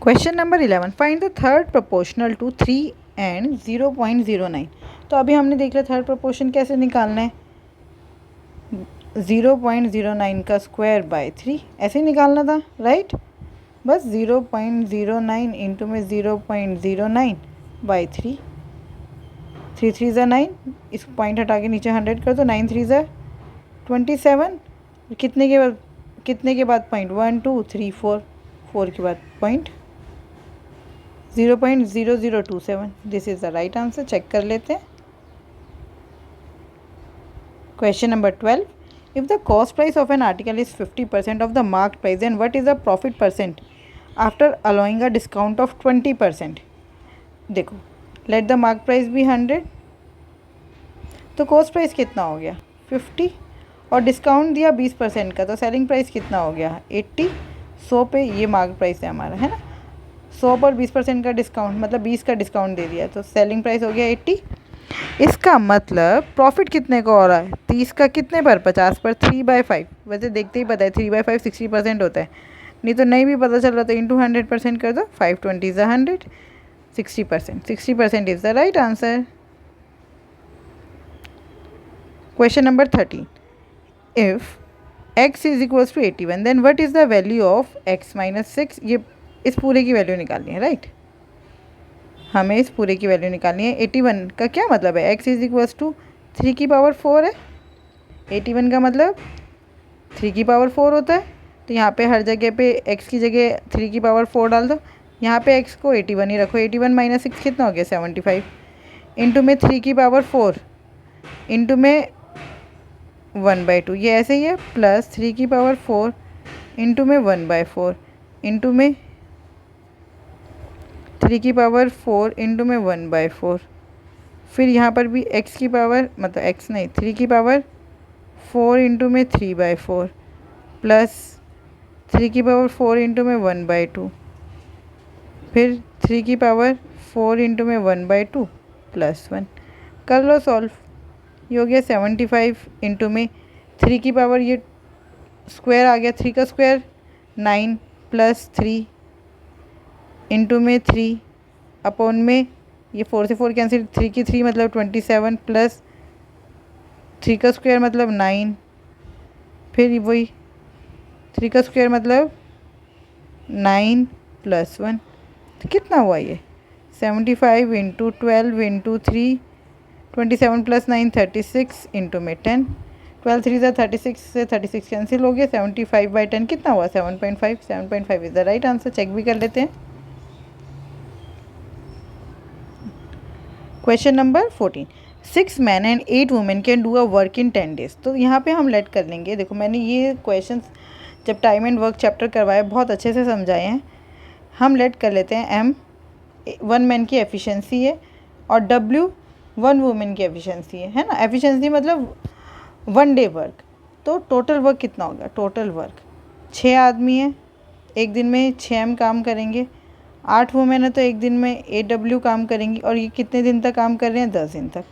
Question number 11, find the third proportional to 3 and 0.09। तो अभी हमने देख लिया थर्ड प्रोपोर्शन कैसे निकालना है, 0.09 का स्क्वायर बाय 3 ऐसे ही निकालना था, राइट। बस 0.09 इंटू में 0.09 बाई 3, 3 3 ज़ा 9, इस पॉइंट हटा के नीचे 100 कर दो, 9 3 ज़ा 27, कितने के बाद पॉइंट 1 2 3 4, 4 के बाद point 0.0027। This is the right answer. Check कर लेते हैं। Question number 12, if the cost price of an article is 50% of the mark price, then what is the profit percent after allowing a discount of 20%। देखो, let the mark price be 100, तो cost price कितना हो गया 50, और discount दिया 20% का, तो selling price कितना हो गया 80। 100 पे ये मार्क प्राइस है हमारा, है ना। 100 पर 20% का डिस्काउंट, मतलब 20 का डिस्काउंट दे दिया, तो सेलिंग प्राइस हो गया 80। इसका मतलब प्रॉफिट कितने का हो रहा है, 30 का कितने पर, 50 पर 3/5। वैसे देखते ही पता है 3/5 60% होता है, नहीं तो नहीं भी पता चल रहा तो इंटू 100% कर दो, 520 is 100, 60%, 60% is the right answer. Question number 13, if x is equals to 81, then what is the value of x minus 6। ये इस पूरे की वैल्यू निकालनी है, राइट। हमें इस पूरे की वैल्यू निकालनी है। 81 का क्या मतलब है, x इज इक्वल्स टू 3 की पावर 4 है। 81 का मतलब 3 की पावर 4 होता है, तो यहाँ पे हर जगह पे x की जगह 3 की पावर 4 डाल दो। यहाँ पे x को 81 ही रखो। 81 माइनस 6 कितना हो गया 75, इंटू में 3 की पावर 4 इंटू में 1/2, ये ऐसे ही है, प्लस 3 की पावर 4 इंटू में 1/4 इंटू में 3 की पावर 4 इंटू में 1/4। फिर यहाँ पर भी x की पावर, मतलब x नहीं 3 की पावर 4 इंटू में 3/4 प्लस 3 की पावर 4 इंटू में 1/2, फिर 3 की पावर 4 इंटू में 1/2 प्लस 1। कर लो सॉल्व, ये हो गया 75 इंटू में 3 की पावर, ये स्क्वायर आ गया, 3 का स्क्वायर 9 प्लस 3 इंटू में 3 अपॉन में ये 4 से 4 कैंसिल, 3 की 3 मतलब 27 प्लस 3 का स्क्वायर मतलब 9, फिर वही 3 का स्क्वायर मतलब 9 प्लस 1, तो कितना हुआ ये 75 इंटू 12 इंटू 3, 27 प्लस 9 36 इंटू में 10, 12 3 ज़ा 36 से 36 कैंसिल हो गया, 75/10 कितना हुआ 7.5। 7.5 is the right answer. Check भी कर लेते हैं। Question number 14, 6 man and 8 women can do a work in 10 days। तो यहाँ पे हम लेट कर लेंगे। देखो, मैंने ये क्वेश्चंस जब टाइम एंड वर्क चैप्टर करवाए बहुत अच्छे से समझाए हैं। हम लेट कर लेते हैं, m 1 मैन की एफिशिएंसी है और w 1 वुमेन की एफिशिएंसी है ना। एफिशिएंसी मतलब 1 डे वर्क, तो टोटल वर्क कितना होगा, टोटल वर्क 6 आदमी है, एक दिन में 6 m काम करेंगे। 8 वुमेन है तो एक दिन में 8w काम करेंगी, और ये कितने दिन तक काम कर रहे हैं 10 दिन तक।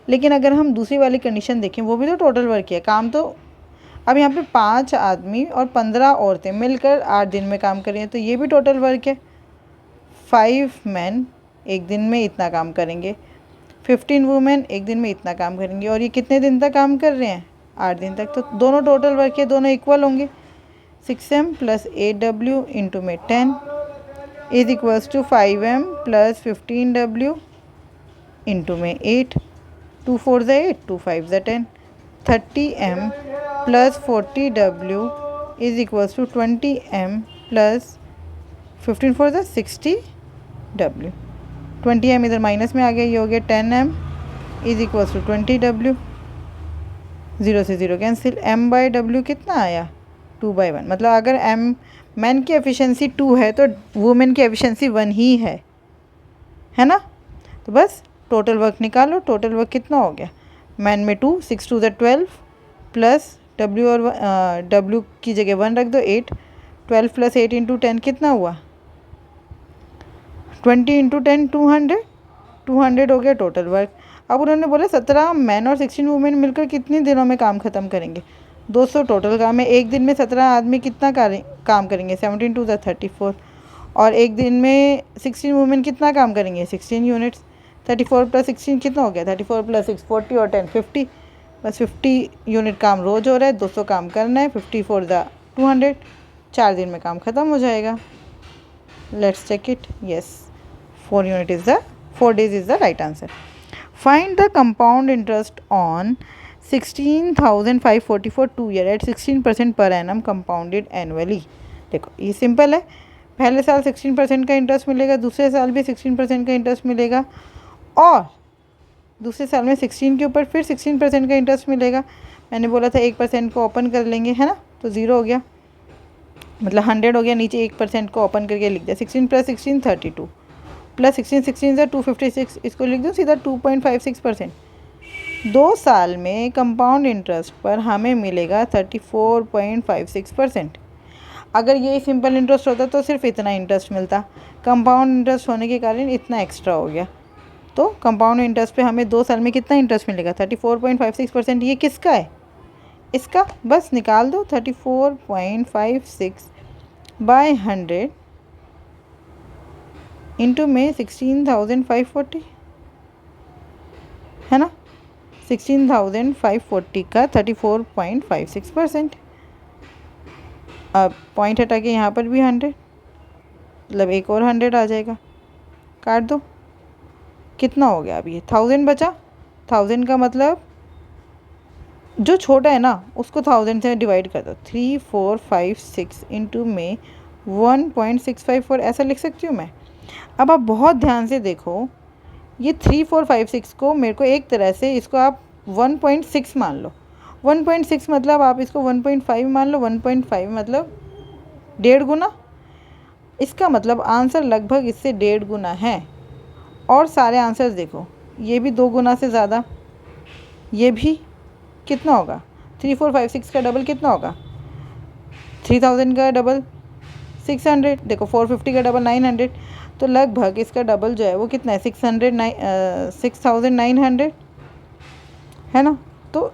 लेकिन अगर हम दूसरी वाली कंडीशन देखें, वो भी तो टोटल वर्क है काम। तो अब यहाँ पे 5 आदमी और 15 औरतें मिलकर 8 दिन में काम कर रही हैं, तो ये भी टोटल वर्क है। 5 मैन एक दिन में इतना काम करेंगे, 15 वुमेन एक दिन में इतना काम करेंगे, और ये कितने दिन तक काम कर रहे हैं 8 दिन तक। तो दोनों टोटल वर्क है, दोनों इक्वल होंगे। 6m प्लस 8w इंटू में 10 is equals to 5m plus 15w into में 8, 2 4 ज़ा 8, 2 5 ज़ा 10, 30m plus 40w is equals to 20m plus 15 4 ज़ा 60w। 20m इधर माइनस में आ गया, ये हो गया 10m is equals to 20w। 0 से 0 कैंसिल, m/w कितना आया 2/1। मतलब अगर m मैन की एफिशिएंसी 2 है तो वुमेन की एफिशिएंसी 1 ही है ना। तो बस टोटल वर्क निकालो। टोटल वर्क कितना हो गया, मैन में 2, 6 2 ज़ा 12 प्लस w, और w की जगह 1 रख दो, 8, 12 प्लस 8 इंटू 10 कितना हुआ 20 इंटू 10 200, 200 हो गया टोटल वर्क। अब उन्होंने बोला 17 मैन और 16 वुमेन मिलकर कितने दिनों में काम ख़त्म करेंगे, 200 टोटल काम है। एक दिन में 17 आदमी कितना काम करेंगे, 17 2 ज़ा 34, और एक दिन में 16 वुमेन कितना काम करेंगे, 16 यूनिट्स। 34 + 16 कितना हो गया, 34 + 6 40 और 10 50, बस 50 यूनिट काम रोज़ हो रहा है, 200 काम करना है, 54 × 200, 4 दिन में काम ख़त्म हो जाएगा। Let's check it, yes 4 days is the right answer. Find the compound interest on 16,540 for 2 year at 16% per annum compounded annually। देखो ये सिंपल है, पहले साल 16% का इंटरेस्ट मिलेगा, दूसरे साल भी 16% का इंटरेस्ट मिलेगा, और दूसरे साल में 16 के ऊपर फिर 16% का इंटरेस्ट मिलेगा। मैंने बोला था 1% को ओपन कर लेंगे, है ना, तो 0 हो गया, मतलब 100 हो गया, नीचे 1% को ओपन करके लिख दिया। 16 + 16 32 + 16 16 256, इसको लिख दो सीधा 2.56%। 2 साल में कंपाउंड इंटरेस्ट पर हमें मिलेगा 34.56%। अगर ये सिंपल इंटरेस्ट होता तो सिर्फ इतना इंटरेस्ट मिलता, कंपाउंड इंटरेस्ट होने के कारण इतना एक्स्ट्रा हो गया। तो कंपाउंड इंटरेस्ट पे हमें 2 साल में कितना इंटरेस्ट मिलेगा, 34.56%। ये किसका है, इसका, बस निकाल दो। 34.56 / 100 इंटू में 16,540, है ना, 16,540 का 34.56%। अब पॉइंट हटा के यहाँ पर भी 100, मतलब एक और 100 आ जाएगा, काट दो, कितना हो गया, अब ये 1000 बचा। 1000 का मतलब जो छोटा है ना उसको 1000 से डिवाइड कर दो। 3456 इंटू में 1.654 ऐसा लिख सकती हूँ मैं। अब आप बहुत ध्यान से देखो, ये 3456 को मेरे को एक तरह से इसको आप 1.6 मान लो। 1.6 मतलब आप इसको 1.5 मान लो। 1.5 मतलब 1.5 गुना, इसका मतलब आंसर लगभग इससे 1.5 गुना है। और सारे आंसर्स देखो, ये भी 2 गुना से ज़्यादा, ये भी कितना होगा, 3456 का डबल कितना होगा, 3000 का डबल 600, देखो 450 का डबल 900, तो लगभग इसका डबल जो है वो कितना है, 6900, है ना। तो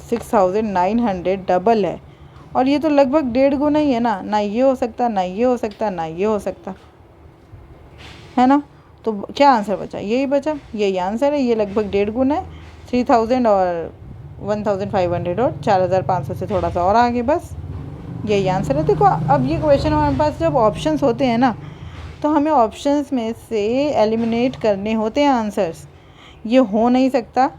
6900 डबल है, और ये तो लगभग 1.5 गुना ही है ना ये हो सकता, ना ये हो सकता, ना ये हो सकता, है ना। तो क्या आंसर बचा, यही बचा, यही आंसर है। ये लगभग 1.5 गुना है, 3000 और 1500 और 4500 से थोड़ा सा और आगे, बस यही आंसर है। देखो अब ये क्वेश्चन हमारे पास जब ऑप्शंस होते हैं ना, तो हमें ऑप्शंस में से एलिमिनेट करने होते हैं आंसर्स। ये हो नहीं सकता,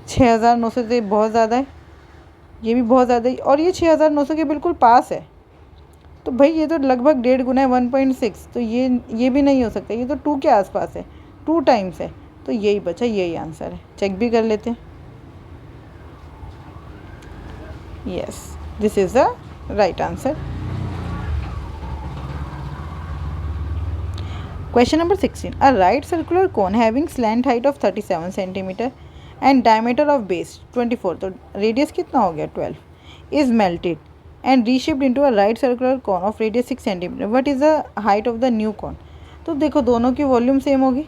6900 से बहुत ज़्यादा है, ये भी बहुत ज़्यादा है, और ये 6900 के बिल्कुल पास है। तो भाई ये तो लगभग 1.5 गुना है, 1.6, तो ये भी नहीं हो सकता, ये तो 2 के आसपास है, 2 टाइम्स है। तो यही बचा, यही आंसर है। चेक भी कर लेते हैं। Yes, this is the right answer. Question number 16. A right circular cone having slant height of 37 cm and diameter of base 24, तो radius कितना हो गया 12, is melted and reshaped into a right circular cone of radius 6 cm. What is the height of the new cone? तो देखो दोनों की volume same होगी,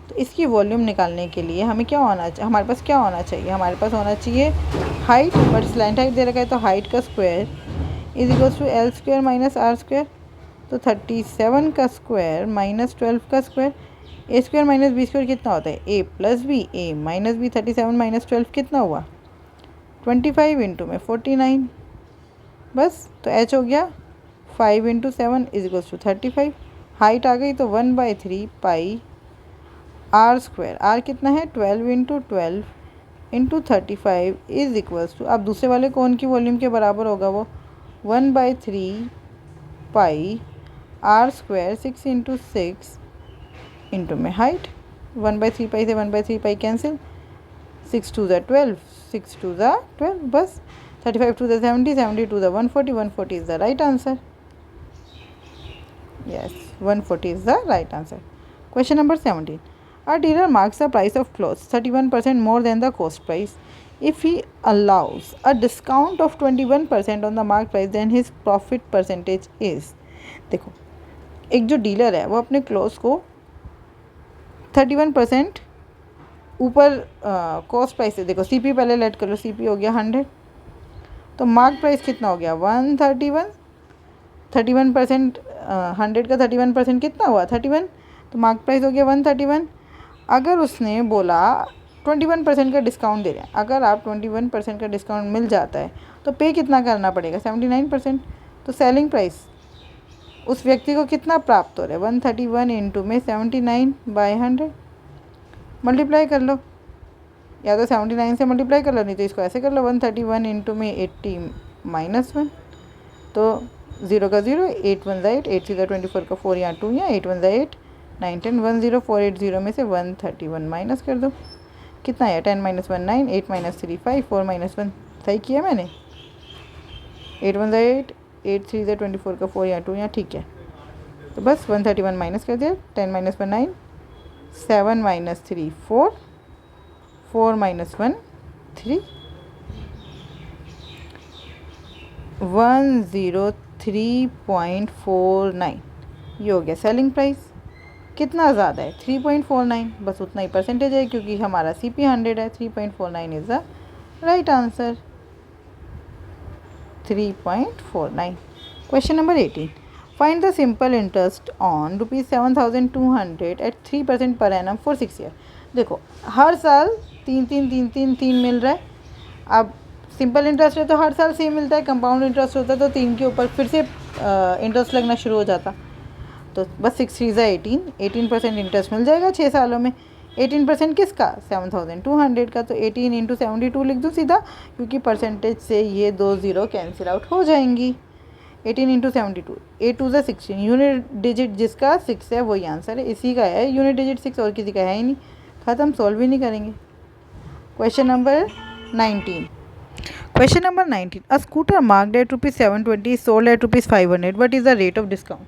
तो इसकी वॉल्यूम निकालने के लिए हमें क्या होना चाहिए, हमारे पास क्या होना चाहिए, हमारे पास होना चाहिए हाइट, बट स्लैंट हाइट दे रखा है, तो हाइट का square is equals to L square minus R square. तो 37 का स्क्वायर माइनस 12 का square, A square minus B square कितना होता है, a + b, a - b। 37 - 12 कितना हुआ, 25 इंटू में 49, बस। तो h हो गया 5 × 7 = 35। हाइट आ गई, तो 1/3 पाई r स्क्वायर, r कितना है 12 × 12 × 35 = अब दूसरे वाले कोन की वॉल्यूम के बराबर होगा वो 1/3 पाई r स्क्वायर 6 × 6 इंटू में हाइट। 1/3 पाई से 1/3 पाई कैंसिल, 6 × 2 = 12, 6 × 2 = 12, बस। 35 × 2 = 70, 70 × 2 = 140, 140 is the right answer. Yes, 140 is the right answer. Question number 17. A dealer marks the price of clothes 31% more than the cost price. If he allows a discount of 21% on the marked price, then his profit percentage is। देखो एक जो dealer है वो अपने clothes को 31% ऊपर cost price से, देखो सीपी पहले लेट कर लो, सीपी हो गया 100, तो मार्क प्राइस कितना हो गया 131, 31% 100 का 31% कितना हुआ 31, तो मार्केट प्राइस हो गया 131। अगर उसने बोला 21% का डिस्काउंट दे रहे हैं, अगर आप 21% का डिस्काउंट मिल जाता है तो पे कितना करना पड़ेगा 79%। तो सेलिंग प्राइस उस व्यक्ति को कितना प्राप्त हो रहा है 131 इंटू में 79/100, मल्टीप्लाई कर लो, या तो 79 से मल्टीप्लाई कर लो, नहीं तो इसको ऐसे कर लो 131 इंटू में 80 - 1, तो 0 का 0, 8 1 8, 8 3 24 का 4 यहाँ 2 यहाँ 8 1 8 9 10 1 0 4 8 0 में से 131 माइनस कर दो, कितना है 10 - 1 9, 8 - 3 5, 4 - 1, सही किया मैंने, 8 1 8, 8 3 24 का 4 यहाँ 2 यहाँ, ठीक है। तो बस 131 माइनस कर दिया, 10 - 1 9, 7 - 3 4, 4 - 1 3, 103.49, ये हो गया सेलिंग प्राइस। कितना ज़्यादा है 3.49, बस उतना ही परसेंटेज है क्योंकि हमारा CP 100 है। 3.49 is the right answer, 3.49। Question number 18, find the simple interest on ₹7,200 at 3% per annum for 6 year. देखो हर साल 3 मिल रहा है। अब सिंपल इंटरेस्ट है तो हर साल सेम मिलता है, कंपाउंड इंटरेस्ट होता है तो 3 के ऊपर फिर से इंटरेस्ट लगना शुरू हो जाता। तो बस 6 3 18% इंटरेस्ट मिल जाएगा 6 सालों में। 18% किसका 7,200 का, तो 18 इंटू 72 लिख दूँ सीधा, क्योंकि परसेंटेज से ये 2 0 कैंसिल आउट हो जाएंगी। 18 इंटू 72, 8 2 16, यूनिट डिजिट जिसका 6 है वही आंसर है, इसी का है यूनिट डिजिट 6, और किसी का है ही नहीं। ख़त्म, सॉल्व भी नहीं करेंगे। Question number 19, question number 19, a scooter marked at ₹720 sold at ₹500, what is the rate of discount.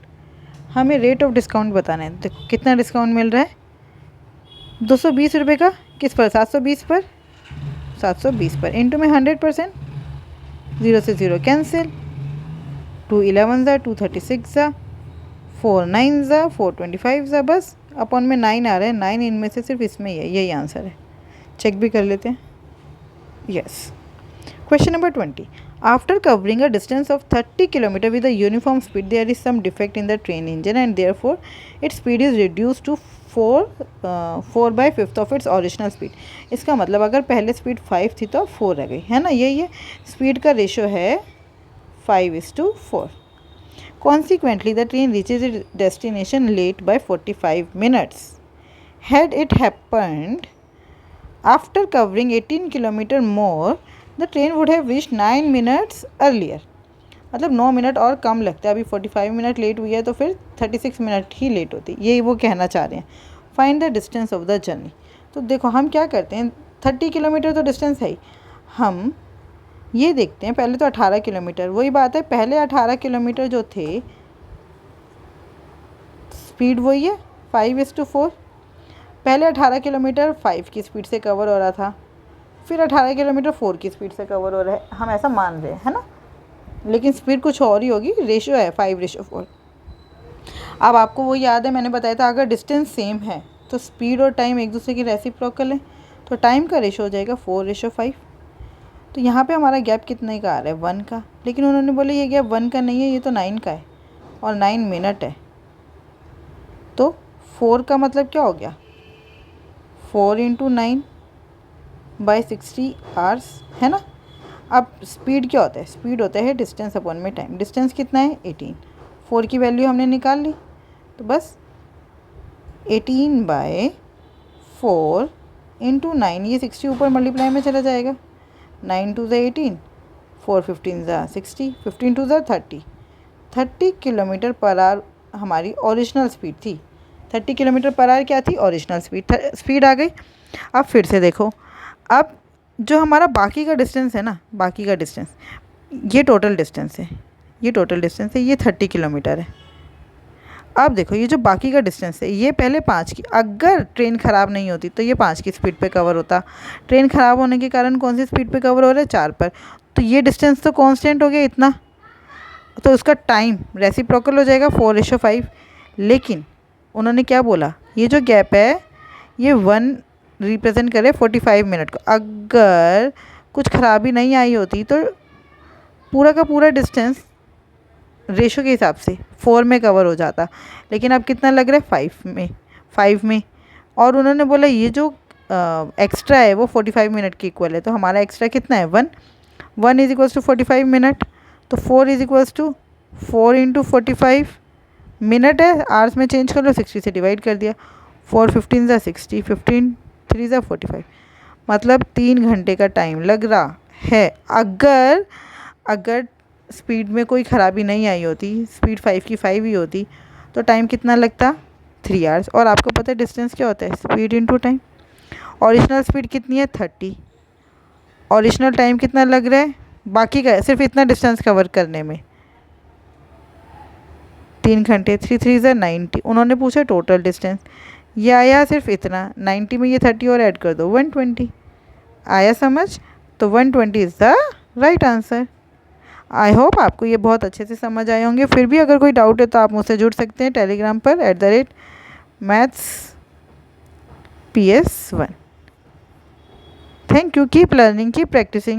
हमें रेट ऑफ डिस्काउंट बताना है। देखो कितना डिस्काउंट मिल रहा है 220 रुपये का, किस पर 720 पर, 720 पर इंटू में 100%, 0 से 0 कैंसिल, 2 11 ज़ा 236 ज़ा 4 9 ज़ा 425 ज़ा, बस अपॉन में 9 आ रहा है, 9 इनमें से सिर्फ इसमें ही है, यही आंसर है। चेक भी कर लेते हैं, yes. Question number 20, after covering a distance of 30 kilometre with a uniform speed there is some defect in the train engine and therefore its speed is reduce to 4/5 of its original speed. इसका मतलब अगर पहले speed 5 थी तो अब 4 रह गई, है ना, यही है। स्पीड का रेशो है 5:4। Consequently the train reaches it destination late by 45 minutes. Had it happened after covering 18 kilometre more the train would have reached 9 minutes earlier. मतलब 9 मिनट और कम लगता है, अभी 45 मिनट लेट हुई है तो फिर 36 मिनट ही लेट होती, यही वो कहना चाह रहे हैं। Find the distance of the journey. तो देखो हम क्या करते हैं, 30 किलोमीटर तो डिस्टेंस है ही, हम ये देखते हैं पहले तो 18 किलोमीटर, वही बात है, पहले 18 किलोमीटर जो थे स्पीड वही है 5:4। पहले 18 किलोमीटर 5 की स्पीड से कवर हो रहा था, फिर 18 किलोमीटर 4 की स्पीड से कवर हो रहा है, हम ऐसा मान रहे हैं, है ना, लेकिन स्पीड कुछ और ही होगी, रेशो है 5:4। अब आपको वो याद है मैंने बताया था, अगर डिस्टेंस सेम है तो स्पीड और टाइम एक दूसरे की रेसिप्रोकल है, तो टाइम का रेशो हो जाएगा 4:5। तो यहाँ पे हमारा गैप कितने का आ रहा है 1 का, लेकिन उन्होंने बोले ये गैप 1 का नहीं है, ये तो 9 का है और 9 मिनट है। तो 4 का मतलब क्या हो गया 4 × 9/60 आवर्स, है ना। अब स्पीड क्या होता है, स्पीड होता है डिस्टेंस अपॉन में टाइम। डिस्टेंस कितना है 18, 4 की वैल्यू हमने निकाल ली, तो बस 18/4 × 9, ये 60 ऊपर मल्टीप्लाई में चला जाएगा, 9 2 18, 4 15 60, 15 2 30 किलोमीटर पर आवर हमारी ओरिजिनल स्पीड थी। 30 किलोमीटर पर आवर क्या थी, ओरिजिनल स्पीड आ गई। अब फिर से देखो, अब जो हमारा बाकी का डिस्टेंस है ना, बाकी का डिस्टेंस, ये टोटल डिस्टेंस है, ये टोटल डिस्टेंस है, ये 30 किलोमीटर है। अब देखो ये जो बाकी का डिस्टेंस है, ये पहले 5 की, अगर ट्रेन ख़राब नहीं होती तो ये 5 की स्पीड पे कवर होता। ट्रेन ख़राब होने के कारण कौन सी स्पीड पे कवर हो रहा है 4 पर, तो ये डिस्टेंस तो कांस्टेंट हो गया इतना, तो उसका टाइम रेसिप्रोकल हो जाएगा 4:5। लेकिन उन्होंने क्या बोला, ये जो गैप है ये 1 रिप्रेजेंट करे 45 मिनट को। अगर कुछ ख़राबी नहीं आई होती तो पूरा का पूरा डिस्टेंस रेशो के हिसाब से 4 में कवर हो जाता, लेकिन अब कितना लग रहा है 5 में। और उन्होंने बोला ये जो एक्स्ट्रा है वो 45 मिनट के इक्वल है, तो हमारा एक्स्ट्रा कितना है 1 इज इक्वल्स टू 45 मिनट, तो 4 is equals to 4 into 45 minute है, आवर्स में चेंज कर लो, 60 से डिवाइड कर दिया, 4 15 ज़ा 60, 15 3 ज़ा 45, मतलब 3 घंटे का टाइम लग रहा है। अगर स्पीड में कोई ख़राबी नहीं आई होती, स्पीड 5 की 5 ही होती, तो टाइम कितना लगता 3 आवर्स। और आपको पता है डिस्टेंस क्या होता है, speed into time. Original speed कितनी है 30, ओरिजिनल टाइम कितना लग रहा है बाकी का सिर्फ इतना डिस्टेंस कवर करने में, 3 घंटे, 3 3 ज़ा 90। उन्होंने पूछा टोटल डिस्टेंस, ये आया सिर्फ इतना, 90 में ये 30 और ऐड कर दो 120, आया समझ। तो 120 is the right answer. I hope आपको ये बहुत अच्छे से समझ आए होंगे। फिर भी अगर कोई डाउट है तो आप मुझसे जुड़ सकते हैं टेलीग्राम पर @mathsps1। Thank you, keep learning, keep practising.